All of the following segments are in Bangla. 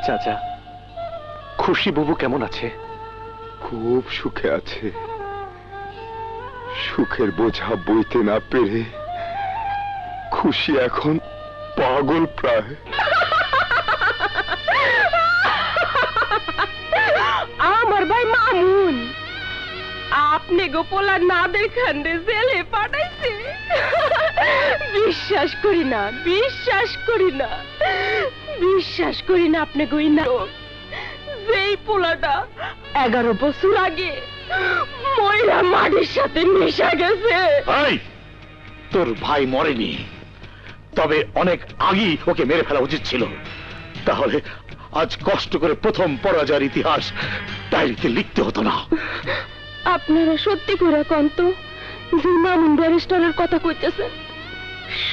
চাচা, খুশি বুবু কেমন আছে? খুব সুখে আছে। সুখের বোঝা বইতে না পেরে খুশি এখন পাগল প্রায়। আমার ভাই মামুন আপনি গোপলা না দেখান জেলে পাঠাইছে। বিশ্বাস করি না, বিশ্বাস করি না, বিশ্বাস করি না আপনি গই না। যেই পোলাটা 11 বছর আগে ময়রা মাটির সাথে মিশা গেছে। তোর ভাই মরেনি, তবে অনেক আগেই ওকে মেরে ফেলা উচিত ছিল। তাহলে আজ কষ্ট করে প্রথম পরাজয়ের ইতিহাস ডায়েরিতে লিখতে হতো না। আপনারা সত্যি করে কন্ত যে মামুন ব্যারিস্টারের কথা কইতেছেন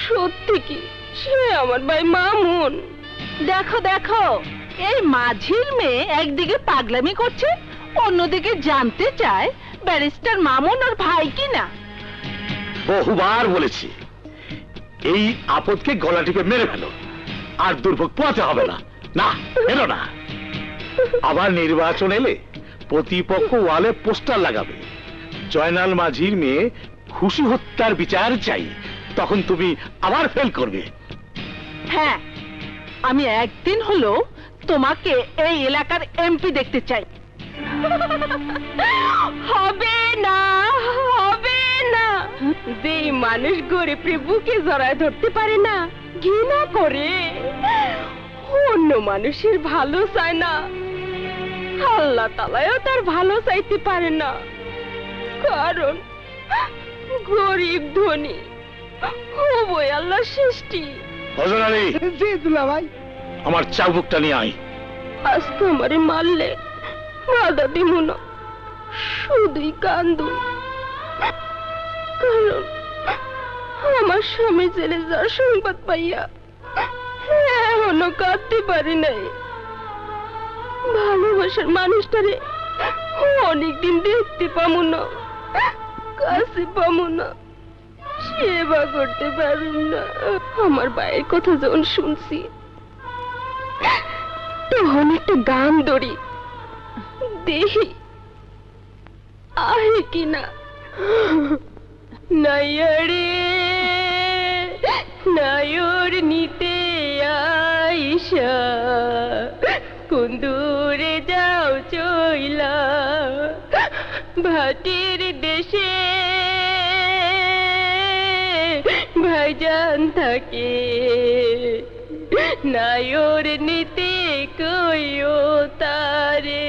সত্যি কি সে আমার ভাই মামুন? দেখো দেখো, এই মাঝির মেয়ে একদিকে পাগলামি করছে, অন্যদিকে জানতে চায় ব্যারিস্টার মামুন ওর ভাই কিনা। বহুবার বলেছি এই আপদকে গলা টিপে মেরে ফেলো, আর দুর্ভোগ পোয়াতে হবে না। না এলো না। আবার নির্বাচন এলে প্রতিপক্ষ ওয়ালে পোস্টার লাগাবে, জয়নাল মাঝির মেয়ে খুশি হত্যার বিচার চাই। তখন তুমি আবার ফেল করবে। হ্যাঁ, আমি একদিন হলো তোমাকে এই এলাকার এমপি দেখতে চাই। হবে না, হবে না। যে মানুষ গরিবের বুকে জড়ায় ধরতে পারে না, ঘৃণা করে, অন্য মানুষের ভালো চায় না, আল্লাহ তাআলাও তার ভালো চাইতে পারে না। কারণ গরিব ধনী উভয় আল্লাহর সৃষ্টি। হযরত আলী, জি দুলা ভাই। আমার চাবুকটা নিয়ে আয়। আজকে আমারে মারলে বাধা দিব না, শুধুই কান্দু। কারণ আমার স্বামী জেলে যাওয়ার সংবাদ পাইয়া এখনো কাঁদতে পারি নাই। ভালোবাসার মানুষটারে অনেকদিন দেখতে পাবো না, কাছে পাবো না, সেবা করতে পারুম না। আমার ভাইয়ের কথা যখন শুনছি তখন একটা গান ধরি, দেখি আহে কিনা। নাইয়ারে নায়র নিতে আইসা কুন্দুরে যাও চইলা ভাটির দেশে ভাইজান থাকে। নায়র নিতে কইও তারে।